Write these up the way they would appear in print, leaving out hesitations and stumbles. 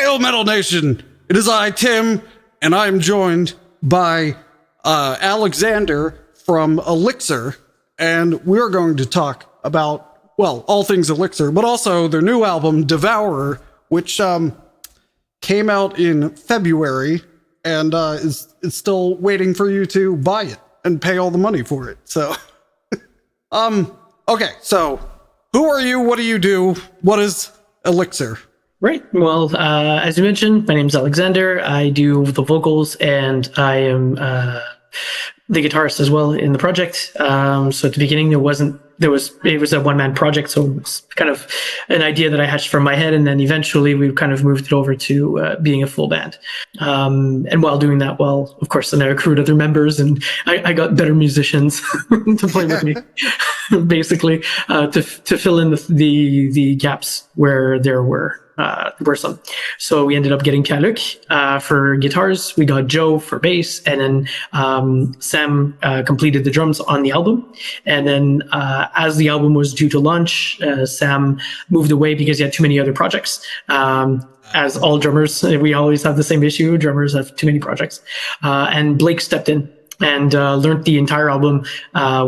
Hail Metal Nation! It is I, Tim, and I'm joined by Alexander from ALYKSIR, and we're going to talk about, well, all things ALYKSIR, but also their new album, Devourer, which came out in February and is still waiting for you to buy it and pay all the money for it. So, okay, so who are you? What do you do? What is ALYKSIR? Right. Well, as you mentioned, my name is Alexander. I do the vocals, and I am the guitarist as well in the project. So at the beginning, it was a one-man project, so it was kind of an idea that I hatched from my head, and then eventually we kind of moved it over to being a full band. And while doing that, of course, then I recruited other members, and I got better musicians to play with me, basically, to fill in the gaps where there were some. So we ended up getting Clarke for guitars. We got Joe for bass, and then Sam completed the drums on the album. And then as the album was due to launch, Sam moved away because he had too many other projects. As all drummers, we always have the same issue. Drummers have too many projects. And Blake stepped in and learned the entire album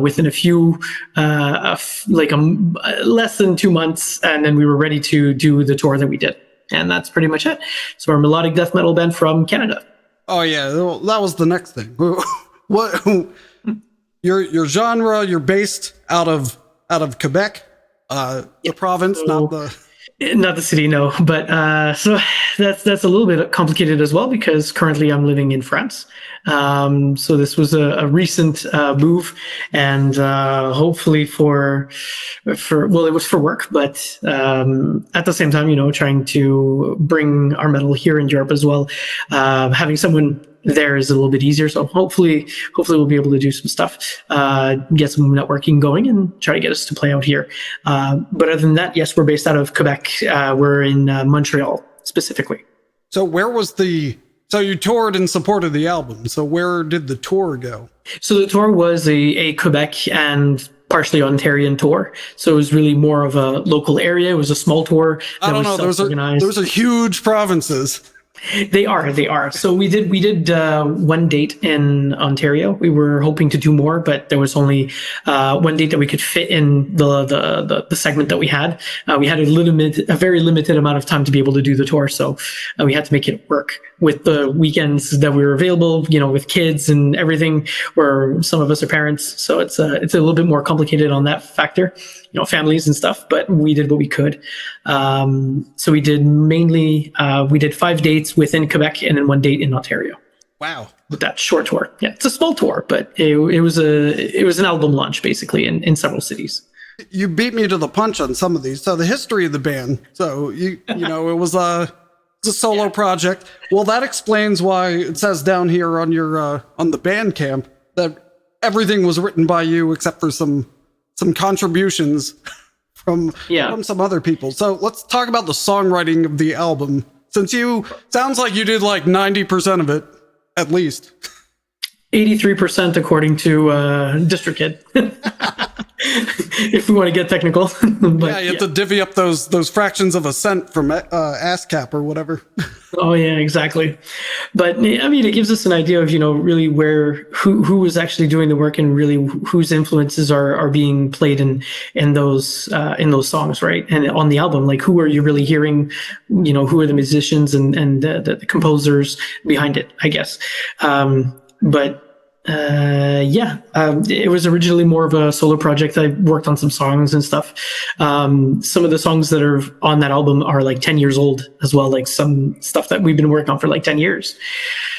within a few, less than 2 months, and then we were ready to do the tour that we did, and that's pretty much it. So we're a melodic death metal band from Canada. Oh yeah, well, that was the next thing. What your genre? You're based out of Quebec, the province, not the city, no. But so that's a little bit complicated as well, because currently I'm living in France. So this was a recent move, and hopefully it was for work, but at the same time, trying to bring our metal here in Europe as well. Having someone there is a little bit easier, so hopefully we'll be able to do some stuff, get some networking going, and try to get us to play out here. But other than that, yes, we're based out of Quebec. We're in Montreal specifically. So so you toured in support of the album. So where did the tour go? So the tour was a Quebec and partially Ontarian tour. So it was really more of a local area. It was a small tour. I don't know. Those are huge provinces. They are. So we did one date in Ontario. We were hoping to do more, but there was only one date that we could fit in the segment that we had. We had a very limited amount of time to be able to do the tour, so we had to make it work with the weekends that we were available. With kids and everything, where some of us are parents, so it's a little bit more complicated on that factor. Families and stuff, but we did what we could. So we did we did 5 dates within Quebec and then 1 date in Ontario. Wow. With that short tour. Yeah, it's a small tour, but it was an album launch basically in several cities. You beat me to the punch on some of these. So the history of the band. So it was a solo project. Well, that explains why it says down here on your on the Bandcamp that everything was written by you except for some contributions from some other people. So let's talk about the songwriting of the album. Since sounds like you did like 90% of it, at least. 83% according to DistroKid. If we want to get technical. But, you have to divvy up those fractions of a cent from ASCAP or whatever. Oh yeah, exactly. But I mean, it gives us an idea of really who is actually doing the work, and really whose influences are being played in those songs, right? And on the album, like, who are you really hearing? Who are the musicians and the composers behind it, I guess. It was originally more of a solo project. I worked on some songs and stuff. Some of the songs that are on that album are like 10 years old as well, like some stuff that we've been working on for like 10 years.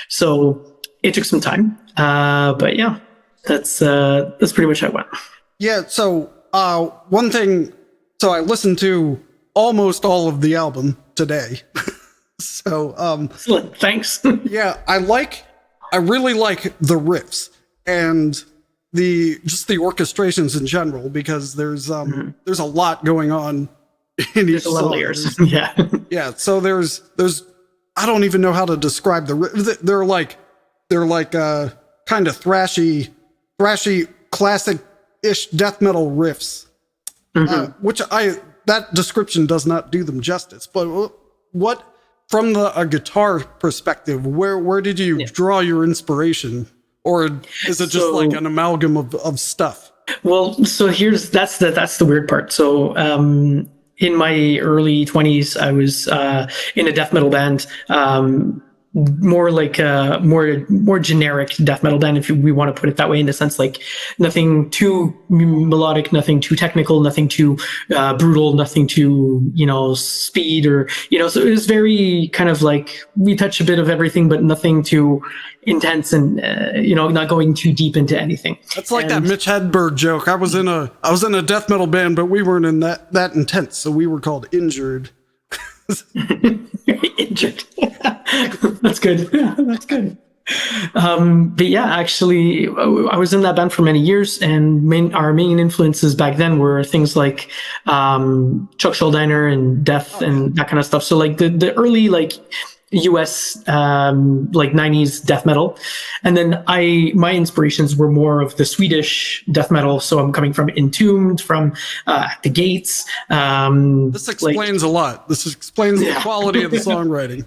So it took some time. But yeah, that's pretty much how it went. Yeah. So one thing, so I listened to almost all of the album today. So thanks. Yeah, I really like the riffs and the orchestrations in general, because there's a lot going on in each song. A lot of layers. Yeah. Yeah. So there's I don't even know how to describe they're like kind of thrashy classic-ish death metal riffs, which that description does not do them justice. But from a guitar perspective, where did you draw your inspiration? Or is it just like an amalgam of stuff? Well, so that's the weird part. So in my early 20s, I was in a death metal band. More like more generic death metal band, if we want to put it that way, in the sense like nothing too melodic, nothing too technical, nothing too brutal, nothing too speed or so it was very kind of like we touch a bit of everything, but nothing too intense and not going too deep into anything. That's like that Mitch Hedberg joke. I was in a death metal band, but we weren't in that intense, so we were called Injured. Injured. That's good. That's good. But yeah, actually, I was in that band for many years, and our main influences back then were things like Chuck Schuldiner and Death and that kind of stuff. So like the early like US like 90s death metal, and then my inspirations were more of the Swedish death metal. So I'm coming from Entombed, from At the Gates. This explains a lot. This explains the quality of the songwriting.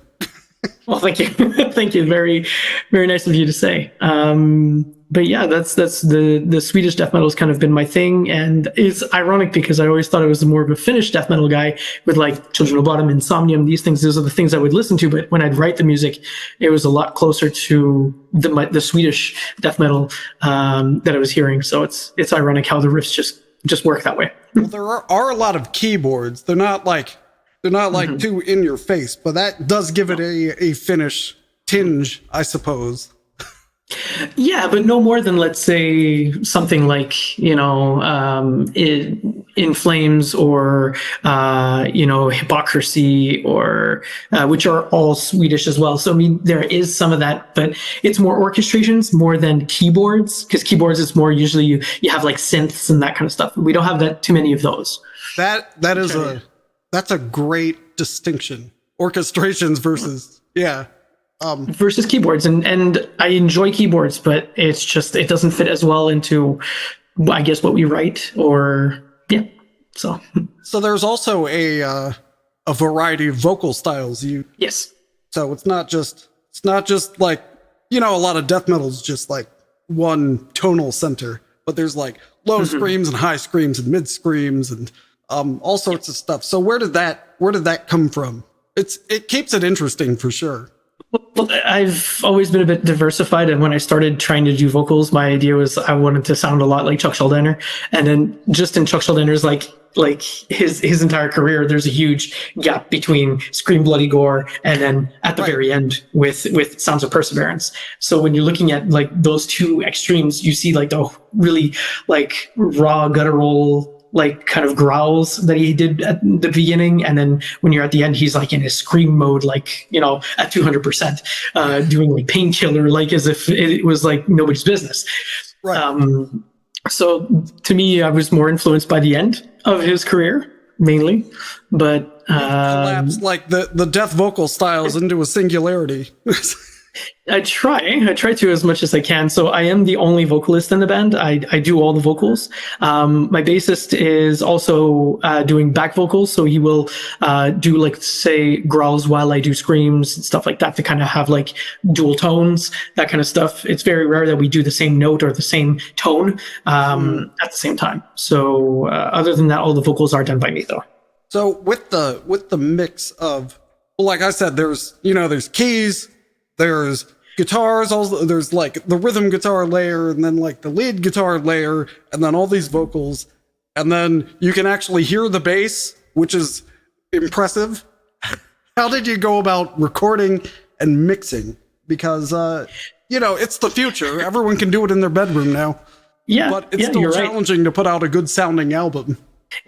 Well, thank you. Thank you. Very, very nice of you to say. But yeah, that's the Swedish death metal has kind of been my thing. And it's ironic because I always thought I was more of a Finnish death metal guy with like Children of Bottom, Insomnium, these things. Those are the things I would listen to. But when I'd write the music, it was a lot closer to the Swedish death metal that I was hearing. So it's ironic how the riffs just work that way. Well, there are a lot of keyboards. They're not like too in your face, but that does give it a Finnish tinge, I suppose. Yeah, but no more than, let's say, something like, In Flames or, Hypocrisy, or which are all Swedish as well. So, I mean, there is some of that, but it's more orchestrations more than keyboards, because keyboards, it's more usually you have like synths and that kind of stuff. We don't have that too many of those. That's a great distinction. Orchestrations versus, versus keyboards, and I enjoy keyboards, but it doesn't fit as well into, I guess, what we write, or so there's also a variety of vocal styles. Yes. So it's not just like, a lot of death metal is just like one tonal center, but there's like low screams and high screams and mid screams and all sorts of stuff. So where did that come from? It keeps it interesting for sure. Well, I've always been a bit diversified, and when I started trying to do vocals, my idea was I wanted to sound a lot like Chuck Schuldiner, and then just in Chuck Schuldiner's like his entire career, there's a huge gap between Scream Bloody Gore and then at the very end with Sounds of Perseverance. So when you're looking at like those two extremes, you see like the really like raw guttural like kind of growls that he did at the beginning, and then when you're at the end, he's like in his scream mode, like at 200%, doing like Painkiller, like as if it was like nobody's business. Right. So to me, I was more influenced by the end of his career mainly, but collapsed like the death vocal styles into a singularity. I try to as much as I can. So I am the only vocalist in the band. I do all the vocals. My bassist is also doing back vocals. So he will do like, say, growls while I do screams and stuff like that to kind of have like dual tones, that kind of stuff. It's very rare that we do the same note or the same tone at the same time. So other than that, all the vocals are done by me though. So with the mix of, well, like I said, there's keys, there's guitars, also there's like the rhythm guitar layer, and then like the lead guitar layer, and then all these vocals, and then you can actually hear the bass, which is impressive. How did you go about recording and mixing? Because it's the future. Everyone can do it in their bedroom now. Yeah, but it's still challenging to put out a good sounding album.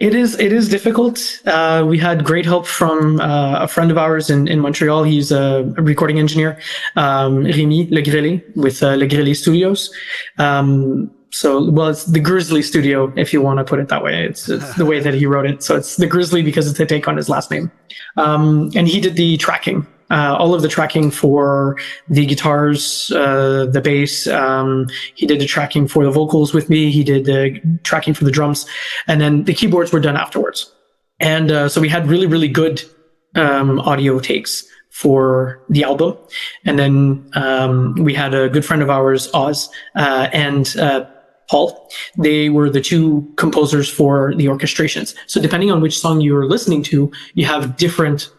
It is difficult. We had great help from a friend of ours in Montreal. He's a recording engineer, Rémi Legrellet with Legrellet Studios. It's the Grizzly Studio, if you want to put it that way. It's the way that he wrote it. So it's the Grizzly because it's a take on his last name. And he did the tracking. All of the tracking for the guitars, the bass. He did the tracking for the vocals with me. He did the tracking for the drums, and then the keyboards were done afterwards. And so we had really, really good audio takes for the album. And then we had a good friend of ours, Oz, and Paul. They were the two composers for the orchestrations. So depending on which song you're listening to, you have different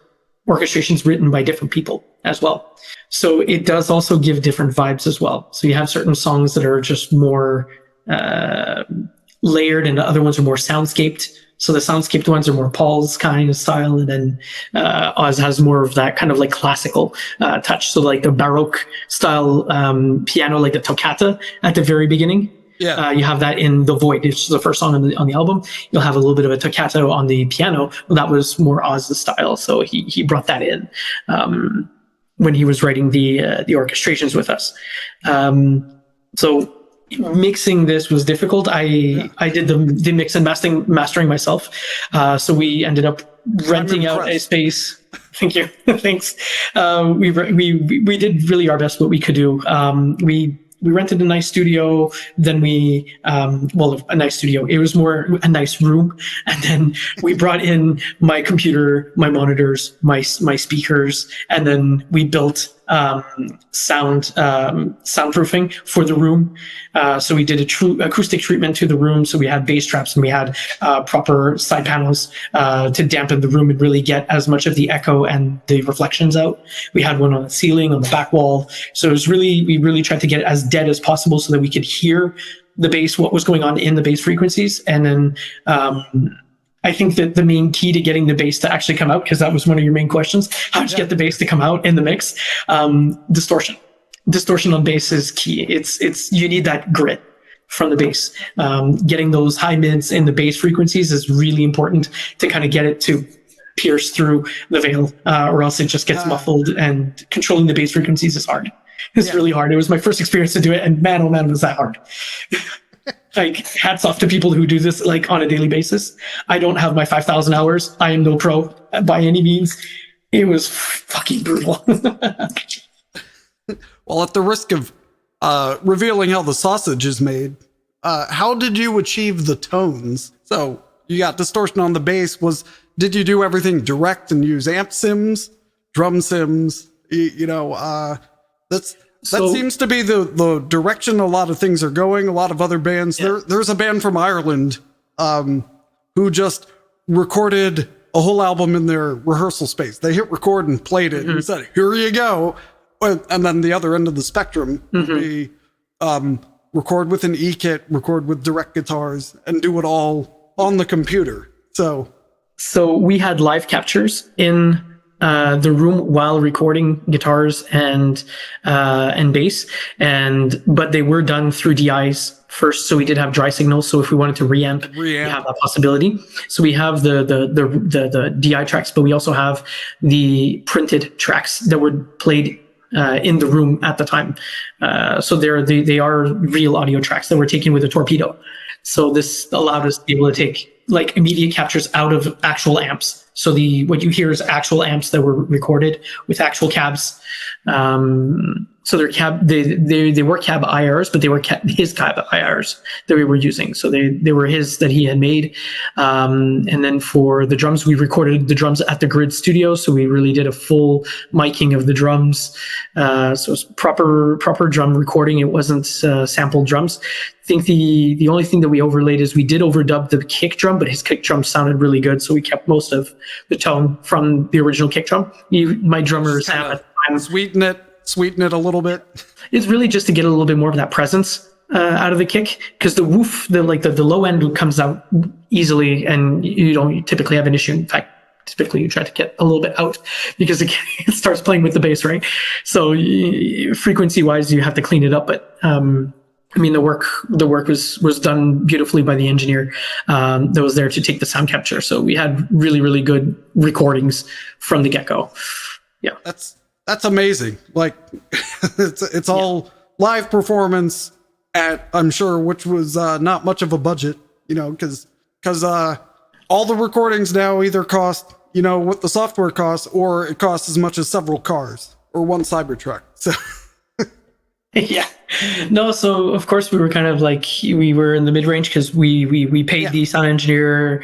orchestrations written by different people as well. So it does also give different vibes as well. So you have certain songs that are just more layered, and the other ones are more soundscaped. So the soundscaped ones are more Paul's kind of style, and then Oz has more of that kind of like classical touch. So like the Baroque style piano, like the toccata at the very beginning. Yeah. You have that in The Void, which is the first song on the album. You'll have a little bit of a toccata on the piano. Well, that was more Oz's style, so he brought that in when he was writing the orchestrations with us. So mixing this was difficult. I did the mix and mastering myself. So we ended up renting out a space. Thank you. Thanks. We did really our best what we could do. We rented a nice studio, then a nice studio. It was more a nice room. And then we brought in my computer, my monitors, my speakers, and then we built soundproofing for the room. So we did a true acoustic treatment to the room. So we had bass traps and we had proper side panels to dampen the room and really get as much of the echo and the reflections out. We had one on the ceiling, on the back wall. So we really tried to get it as dead as possible so that we could hear the bass, what was going on in the bass frequencies. And then I think that the main key to getting the bass to actually come out, because that was one of your main questions, how did you get the bass to come out in the mix? Distortion. Distortion on bass is key. It's you need that grit from the bass. Getting those high mids in the bass frequencies is really important to kind of get it to pierce through the veil, or else it just gets muffled, and controlling the bass frequencies is hard. It's really hard. It was my first experience to do it, and man, oh man, was that hard. Like, hats off to people who do this like on a daily basis. I don't have my 5,000 hours. I am no pro by any means. It was fucking brutal. Well, at the risk of revealing how the sausage is made, how did you achieve the tones? So you got distortion on the bass. Did you do everything direct and use amp sims, drum sims? That seems to be the direction a lot of things are going. A lot of other bands. Yeah. There's a band from Ireland who just recorded a whole album in their rehearsal space. They hit record and played it and said, "Here you go." And then the other end of the spectrum would be record with an E-kit, record with direct guitars, and do it all on the computer. So we had live captures in the room while recording guitars and bass, but they were done through DIs first. So we did have dry signals. So if we wanted to reamp. We have that possibility. So we have the DI tracks, but we also have the printed tracks that were played in the room at the time. So they are real audio tracks that were taken with a torpedo. So this allowed us to be able to take like immediate captures out of actual amps. So what you hear is actual amps that were recorded with actual cabs. So they were cab IRs, but they were his cab IRs that we were using. So they were his that he had made. And then for the drums, we recorded the drums at the Grid studio. So we really did a full miking of the drums. So it was proper drum recording. It wasn't sampled drums. I think the only thing that we overlaid is we did overdub the kick drum, but his kick drum sounded really good. So we kept most of the tone from the original kick drum. My drummers have at the time sweeten it a little bit. It's really just to get a little bit more of that presence out of the kick, because the woof, the low end comes out easily, and you don't typically have an issue. In fact, typically you try to get a little bit out because it starts playing with the bass, right? So frequency wise, you have to clean it up, but the work was done beautifully by the engineer that was there to take the sound capture. So we had really, really good recordings from the get-go. Yeah. That's amazing. Like it's all live performance at, I'm sure, which was not much of a budget, because all the recordings now either cost, what the software costs, or it costs as much as several cars or one Cybertruck. So Yeah. No, so of course we were kind of like we were in the mid range because we paid the sound engineer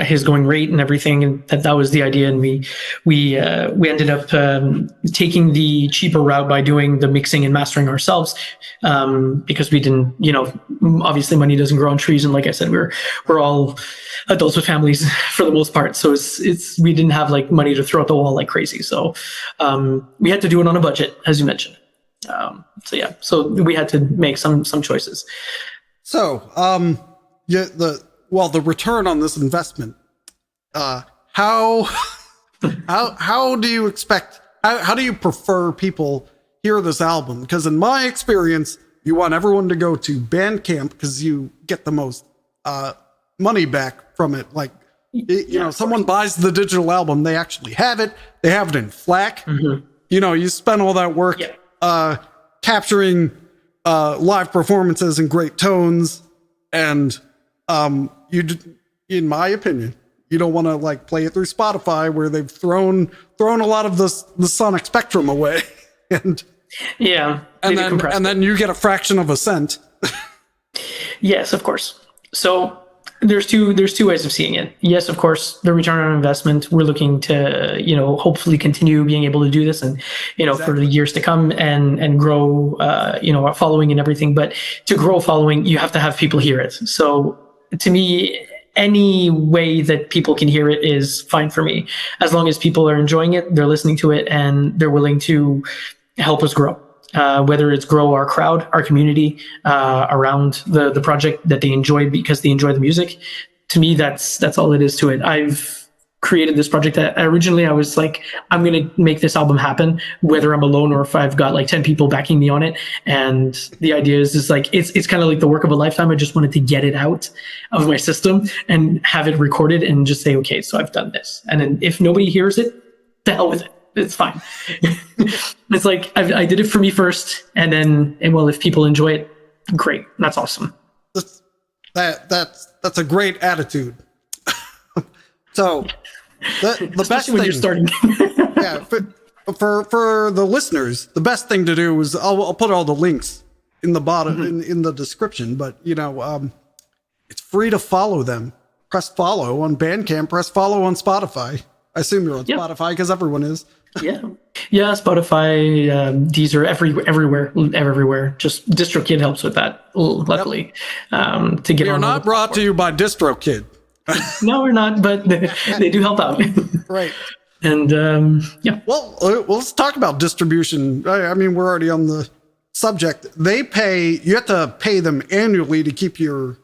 his going rate and everything, and that was the idea. And we ended up taking the cheaper route by doing the mixing and mastering ourselves because we didn't, obviously money doesn't grow on trees, and like I said, we're all adults with families for the most part, so it's we didn't have like money to throw at the wall like crazy, so we had to do it on a budget, as you mentioned. So we had to make some choices. So, the return on this investment, how do you expect, how do you prefer people hear this album? Because in my experience, you want everyone to go to Bandcamp because you get the most money back from it. Like, someone buys the digital album, they actually have it. They have it in FLAC. Mm-hmm. You spend all that work. Yeah. Capturing live performances in great tones, and in my opinion, you don't want to like play it through Spotify where they've thrown a lot of the sonic spectrum away, and then you get a fraction of a cent. Yes, of course. So there's two ways of seeing it. Yes, of course, the return on investment. We're looking to hopefully continue being able to do this, and exactly. For the years to come, and grow our following and everything. But to grow following, you have to have people hear it. So to me, any way that people can hear it is fine for me, as long as people are enjoying it, they're listening to it, and they're willing to help us grow. Whether it's grow our crowd, our community around the project that they enjoy because they enjoy the music. To me, that's all it is to it. I've created this project that originally I was like, I'm going to make this album happen, whether I'm alone or if I've got like 10 people backing me on it. And the idea is like, it's kind of like the work of a lifetime. I just wanted to get it out of my system and have it recorded and just say, okay, so I've done this. And then if nobody hears it, the hell with it. It's fine. It's like I did it for me first, and then if people enjoy it, great. That's awesome. That's a great attitude. So the best thing when you're starting. for the listeners, the best thing to do is I'll put all the links in the bottom in the description. But it's free to follow them. Press follow on Bandcamp. Press follow on Spotify. I assume you're on Spotify because everyone is. Yeah, Spotify, Deezer, everywhere. Just DistroKid helps with that. Luckily, to get. We are not brought to you by DistroKid. No, we're not, but they do help out. Right. And Well, let's talk about distribution. I mean, we're already on the subject. You have to pay them annually to keep your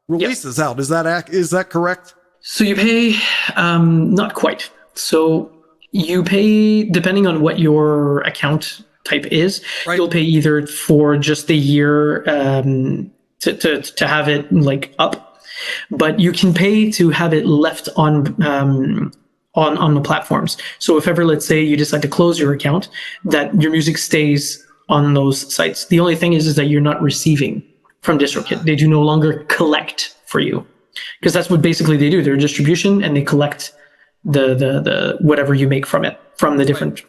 releases out. Is that correct? So you pay, not quite. So you pay depending on what your account type is. Right. You'll pay either for just the year to have it like up, but you can pay to have it left on the platforms. So if ever, let's say you decide to close your account, that your music stays on those sites. The only thing is that you're not receiving from DistroKid. They do no longer collect for you. Because that's what basically they do. They're a distribution, and they collect the whatever you make from it, from the different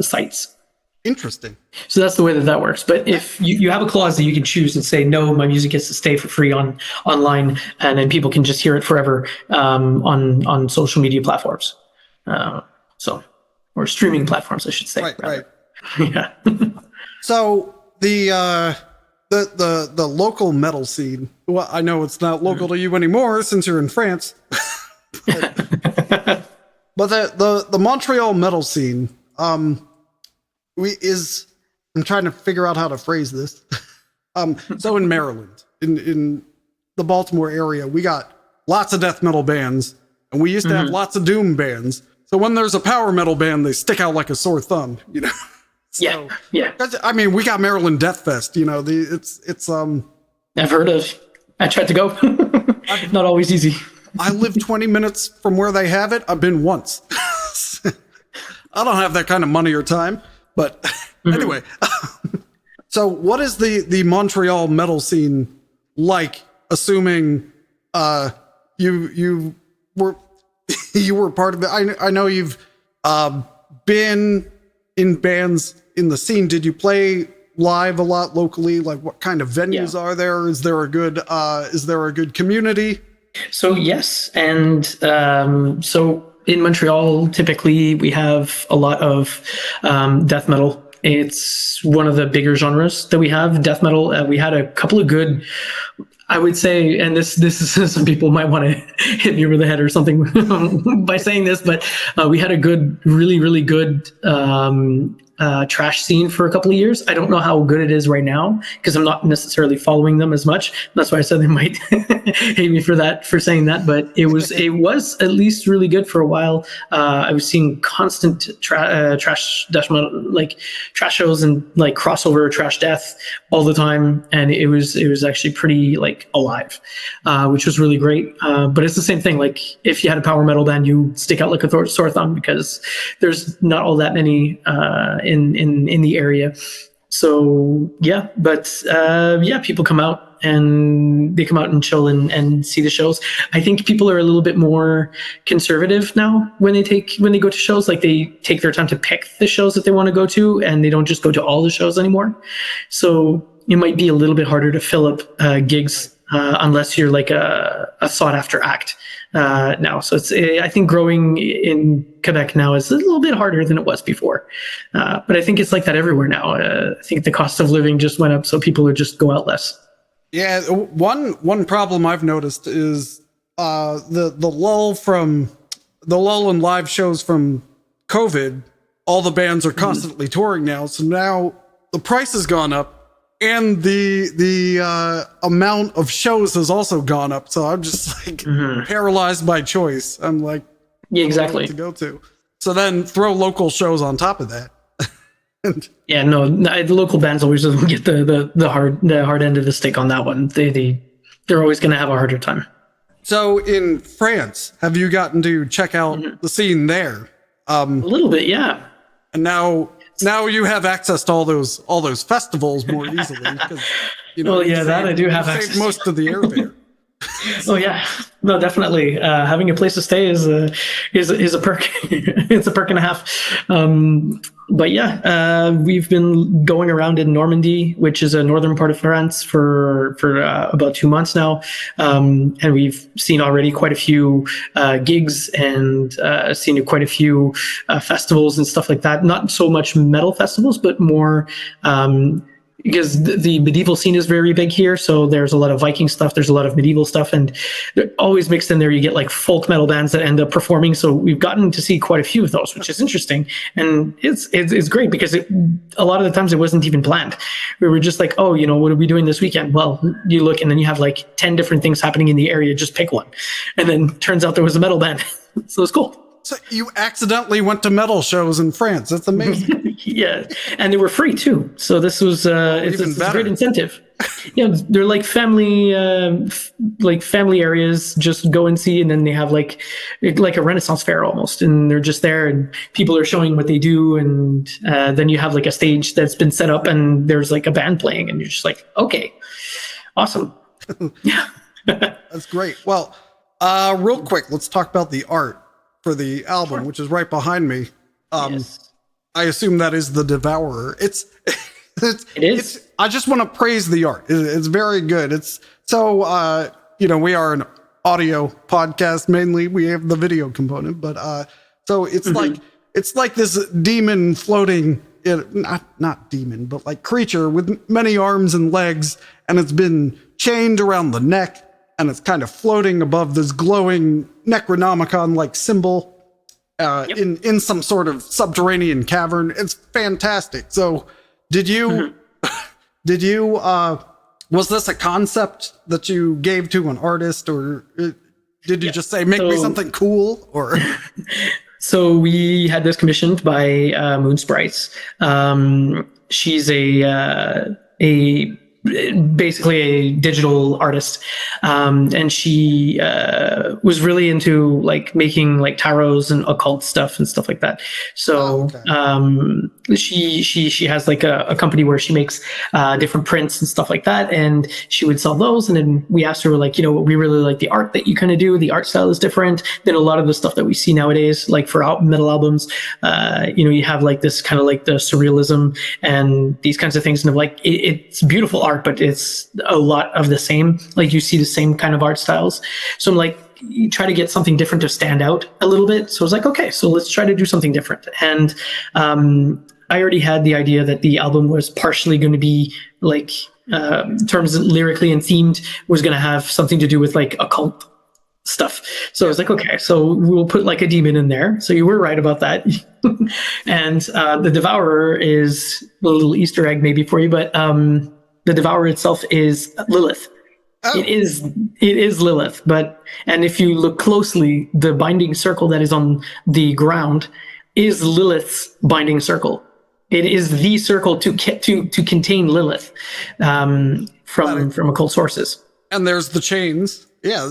sites. Interesting. So that's the way that works. But if you have a clause that you can choose and say, no, my music gets to stay for free online, and then people can just hear it forever on social media platforms. Or streaming platforms, I should say. Right. Yeah. So the local metal scene, well, I know it's not local to you anymore since you're in France, but the Montreal metal scene, I'm trying to figure out how to phrase this. So in Maryland, in the Baltimore area, we got lots of death metal bands, and we used to have lots of doom bands. So when there's a power metal band, they stick out like a sore thumb, So, yeah. I mean, we got Maryland Death Fest. It's I've heard of. I tried to go. Not always easy. I live 20 minutes from where they have it. I've been once. I don't have that kind of money or time, but anyway. So, what is the Montreal metal scene like? Assuming you were part of it. I know you've been in bands in the scene. Did you play live a lot locally? Like, what kind of venues are there? Is there a good community? So yes, and so in Montreal, typically we have a lot of death metal. It's one of the bigger genres that we have. Death metal. We had a couple of good, I would say, and this is some people might want to hit me over the head or something by saying this, but we had a good, really good trash scene for a couple of years. I don't know how good it is right now because I'm not necessarily following them as much. That's why I said they might hate me for saying that. But it was at least really good for a while. I was seeing constant trash death metal, like trash shows and like crossover trash death all the time, and it was actually pretty like alive, which was really great. But it's the same thing. Like if you had a power metal band, you stick out like a sore thumb because there's not all that many in the area. So yeah, but people come out and chill and see the shows. I think people are a little bit more conservative now when they go to shows. Like they take their time to pick the shows that they want to go to, and they don't just go to all the shows anymore. So it might be a little bit harder to fill up gigs unless you're like a sought after act now. So I think growing in Quebec now is a little bit harder than it was before. But I think it's like that everywhere now. I think the cost of living just went up, so people would just go out less. Yeah, one problem I've noticed is the lull in live shows from COVID. All the bands are constantly touring now, so now the price has gone up. And the amount of shows has also gone up. So I'm just like paralyzed by choice. I'm like, yeah, exactly. To go to. So then throw local shows on top of that. Yeah, no, the local bands always get the hard end of the stick on that one. They're always going to have a harder time. So in France, have you gotten to check out the scene there? A little bit, yeah. And now you have access to all those festivals more easily. Well, yeah, that I do have access. Most of the airfare. Oh yeah, no, definitely. Having a place to stay is a perk. It's a perk and a half. But yeah, we've been going around in Normandy, which is a northern part of France, for about 2 months now, and we've seen already quite a few gigs and seen quite a few festivals and stuff like that. Not so much metal festivals, but more. Because the medieval scene is very big here, so there's a lot of Viking stuff, there's a lot of medieval stuff, and always mixed in there you get like folk metal bands that end up performing. So we've gotten to see quite a few of those, which is interesting, and it's great because a lot of the times it wasn't even planned. We were just like, oh, what are we doing this weekend? Well, you look and then you have like 10 different things happening in the area. Just pick one, and then turns out there was a metal band, so it's cool. So you accidentally went to metal shows in France. That's amazing. Yeah, and they were free too. So this was it's a great incentive. Yeah, they're like family areas. Just go and see, and then they have like a Renaissance fair almost, and they're just there, and people are showing what they do, and then you have like a stage that's been set up, and there's like a band playing, and you're just like, okay, awesome. Yeah, that's great. Well, real quick, let's talk about the art for the album, which is right behind me. Yes. I assume that is the Devourer. It is. I just want to praise the art. It's very good. It's so, we are an audio podcast mainly. We have the video component, but so it's like this demon floating, not demon, but like creature with many arms and legs, and it's been chained around the neck, and it's kind of floating above this glowing Necronomicon-like symbol in some sort of subterranean cavern. It's fantastic. So did you, was this a concept that you gave to an artist, or did you just say, make me something cool? Or So we had this commissioned by Moon Sprites. She's basically a digital artist, and she was really into like making like tarots and occult stuff and stuff like that. So she has like a company where she makes different prints and stuff like that, and she would sell those. And then we asked her, we're like, we really like the art that you kind of do. The art style is different than a lot of the stuff that we see nowadays, like for metal albums. You have like this kind of like the surrealism and these kinds of things, and like it's beautiful art, but it's a lot of the same. Like you see the same kind of art styles. So I'm like, you try to get something different to stand out a little bit. So I was like, okay, so let's try to do something different. And I already had the idea that the album was partially going to be like, in terms of lyrically and themed, was going to have something to do with like occult stuff. So I was like, okay, so we'll put like a demon in there. So you were right about that. And the Devourer is a little Easter egg maybe for you, but the Devourer itself is Lilith. Oh. It is Lilith, and if you look closely, the binding circle that is on the ground is Lilith's binding circle. It is the circle to contain Lilith from occult sources. And there's the chains. Yeah,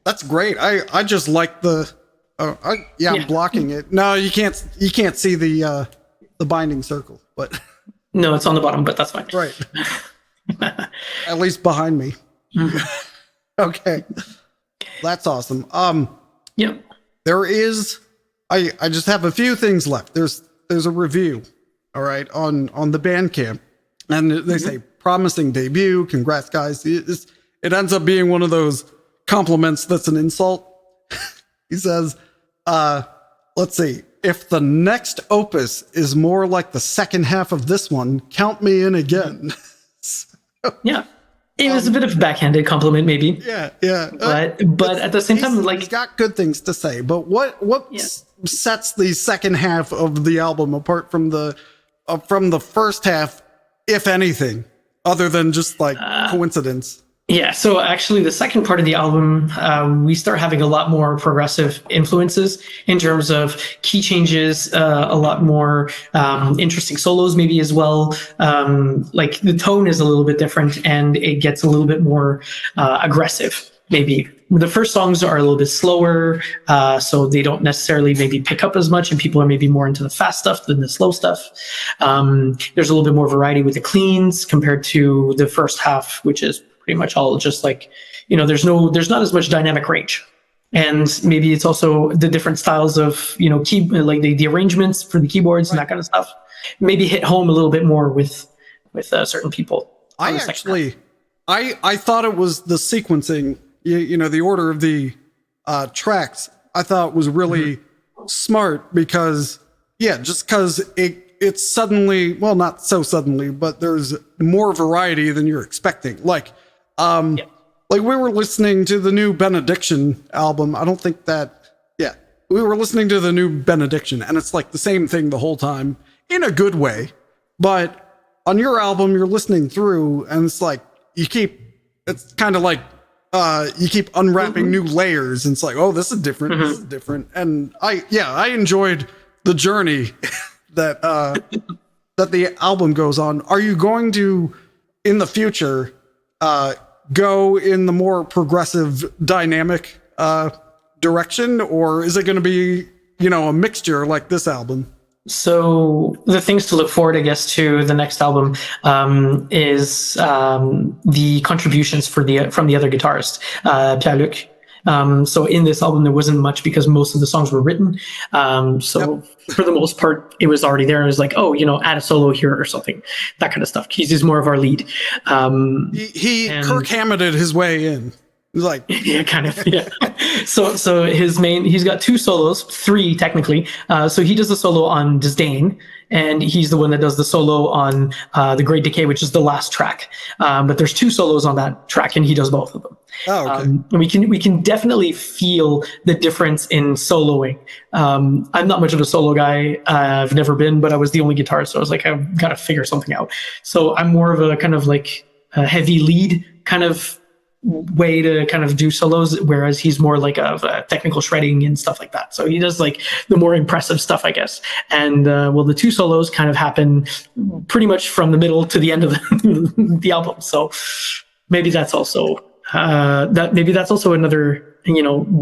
that's great. I just like the. I'm blocking it. No, you can't see the binding circle, but no, it's on the bottom, but that's fine. Right. At least behind me. Okay. That's awesome. There is I just have a few things left. There's a review, all right, on the Bandcamp. And they say promising debut, congrats guys. It ends up being one of those compliments that's an insult. He says, let's see, if the next opus is more like the second half of this one, count me in again. Yeah, it was a bit of a backhanded compliment, maybe. Yeah. But at the same time, like, he's got good things to say. But what sets the second half of the album apart from the first half, if anything, other than just like coincidence? Yeah, so actually the second part of the album, we start having a lot more progressive influences in terms of key changes, a lot more interesting solos maybe as well. Like the tone is a little bit different and it gets a little bit more aggressive maybe. The first songs are a little bit slower, so they don't necessarily maybe pick up as much, and people are maybe more into the fast stuff than the slow stuff. There's a little bit more variety with the cleans compared to the first half, which is pretty much all just like, there's not as much dynamic range. And maybe it's also the different styles of, like the arrangements for the keyboards and that kind of stuff maybe hit home a little bit more with certain people. I thought it was the sequencing, the order of the tracks, I thought was really smart because it's suddenly, well, not so suddenly, but there's more variety than you're expecting. Like we were listening to the new Benediction album. We were listening to the new Benediction, and it's like the same thing the whole time in a good way. But on your album, you're listening through, and it's like it's kind of like you keep unwrapping new layers, and it's like, oh, this is different. This is different. And I enjoyed the journey that the album goes on. Are you going to, in the future, go in the more progressive, dynamic direction, or is it going to be, a mixture like this album? So the things to look forward, I guess, to the next album is the contributions from the other guitarist, Clarke. So in this album, there wasn't much because most of the songs were written. For the most part, it was already there. It was like, add a solo here or something, that kind of stuff. He's more of our lead. Kirk Hammeted his way in. Like, yeah, kind of, yeah. So he's got two solos, three technically. So he does the solo on Disdain, and he's the one that does the solo on The Great Decay, which is the last track. But there's two solos on that track, and he does both of them. Oh, okay. And we can definitely feel the difference in soloing. I'm not much of a solo guy. I've never been, but I was the only guitarist, so I was like, I've got to figure something out. So I'm more of a kind of like a heavy lead kind of way to kind of do solos, whereas he's more like of technical shredding and stuff like that. So he does like the more impressive stuff, I guess. And the two solos kind of happen pretty much from the middle to the end of the album. So maybe that's also another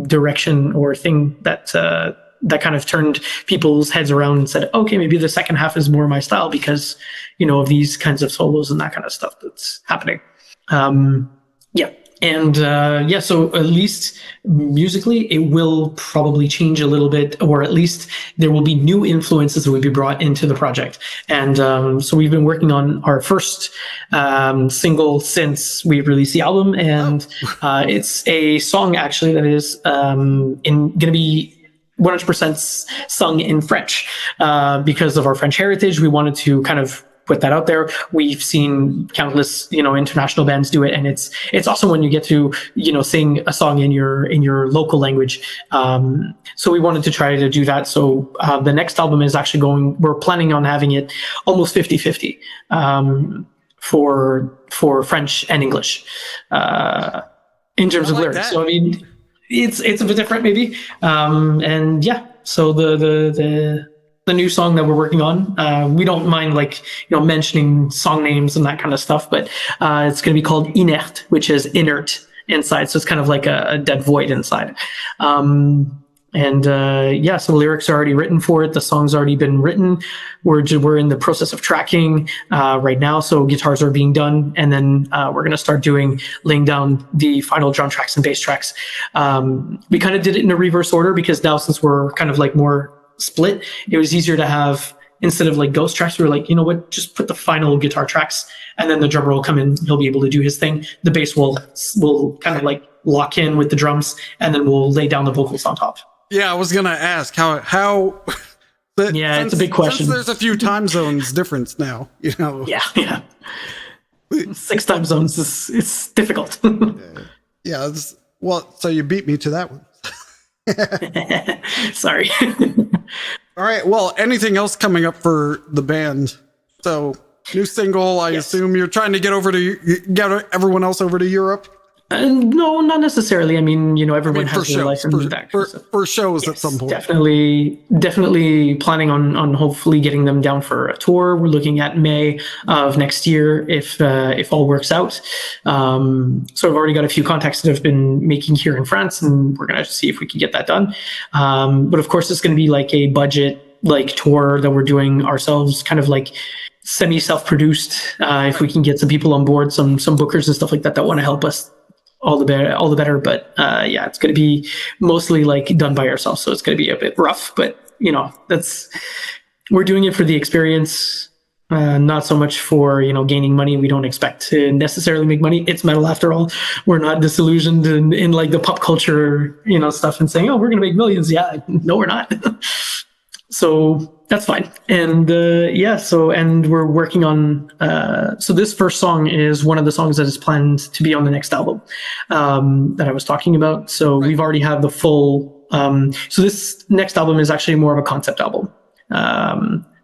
direction or thing that that kind of turned people's heads around and said, okay, maybe the second half is more my style because, of these kinds of solos and that kind of stuff that's happening. Yeah. And so at least musically, it will probably change a little bit, or at least there will be new influences that will be brought into the project. And so we've been working on our first single since we released the album, and it's a song actually that is going to be 100% sung in French because of our French heritage. We wanted to kind of put that out there. We've seen countless, international bands do it, and it's awesome when you get to, sing a song in your local language. So we wanted to try to do that. So the next album is actually we're planning on having it almost 50-50 for French and English in terms of lyrics. That. So I mean, it's a bit different maybe. And yeah, so the new song that we're working on, we don't mind mentioning song names and that kind of stuff, but it's going to be called Inert, which is inert inside. So it's kind of like a dead void inside. So the lyrics are already written for it. The song's already been written. We're in the process of tracking right now. So guitars are being done, and then we're going to start laying down the final drum tracks and bass tracks. We kind of did it in a reverse order because now, since we're kind of more split, it was easier to have, instead of ghost tracks, we were like, you know what, just put the final guitar tracks, and then the drummer will come in, he'll be able to do his thing, the bass will kind of lock in with the drums, and then we'll lay down the vocals on top. Yeah, I was gonna ask how it's a big question. Since there's a few time zones difference now, yeah 6 time zones it's difficult. So you beat me to that one. Sorry. All right. Well, anything else coming up for the band? So, new single. I assume you're trying to get everyone else over to Europe. No, not necessarily. I mean, everyone has their life and that. For shows at some point. Definitely planning on hopefully getting them down for a tour. We're looking at May of next year if all works out. So I've already got a few contacts that I've been making here in France, and we're gonna see if we can get that done. But of course, it's going to be a budget tour that we're doing ourselves, kind of semi self-produced. If we can get some people on board, some bookers and stuff like that want to help us, all the better. But it's going to be mostly done by ourselves, so it's going to be a bit rough. But we're doing it for the experience, not so much for gaining money. We don't expect to necessarily make money. It's metal after all. We're not disillusioned in the pop culture stuff and saying, oh, we're going to make millions. Yeah, no, we're not. So that's fine. And and we're working on, so this first song is one of the songs that is planned to be on the next album that I was talking about. So We've already have the full, so this next album is actually more of a concept album.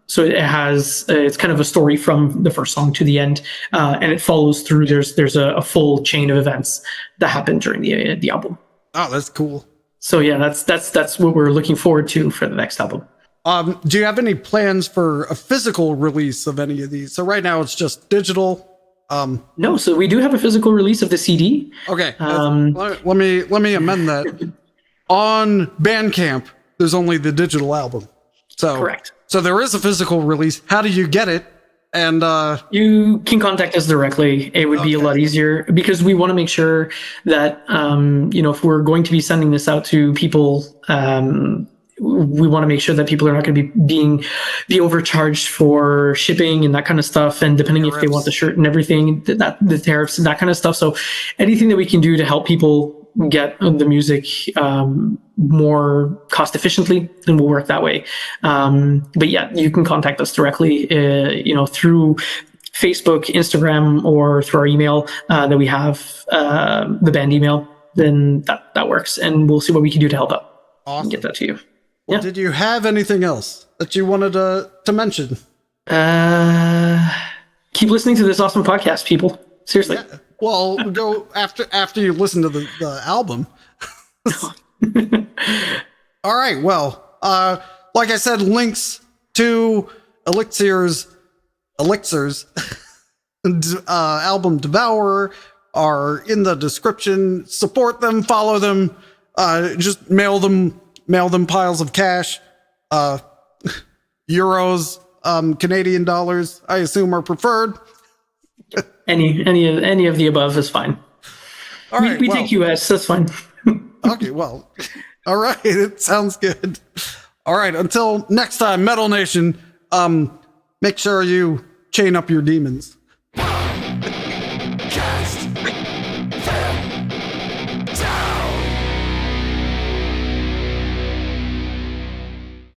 So it has, it's kind of a story from the first song to the end, and it follows through. There's a full chain of events that happen during the album. Oh, that's cool. So yeah, that's what we're looking forward to for the next album. Do you have any plans for a physical release of any of these? So right now it's just digital. No, so we do have a physical release of the CD. Okay. Let me amend that. On Bandcamp, there's only the digital album. So correct. So there is a physical release. How do you get it? And you can contact us directly. It would be a lot easier because we want to make sure that if we're going to be sending this out to people, we want to make sure that people are not going to be overcharged for shipping and that kind of stuff. And depending if they want the shirt and everything, the tariffs and that kind of stuff. So anything that we can do to help people get the music more cost efficiently, then we'll work that way. But yeah, you can contact us directly, through Facebook, Instagram, or through our email that we have, the band email. Then that works, and we'll see what we can do to help out. Awesome. And get that to you. Well, yeah. Did you have anything else that you wanted to mention? Keep listening to this awesome podcast, people. Seriously. Yeah. Well, go after you listen to the album. All right. Well, like I said, links to ALYKSIR's album Devourer are in the description. Support them, follow them, just mail them mail them piles of cash. Euros, Canadian dollars, I assume, are preferred. Any of the above is fine. All right, We well, take US. That's fine. okay, well, all right. It sounds good. All right. Until next time, Metal Nation, make sure you chain up your demons.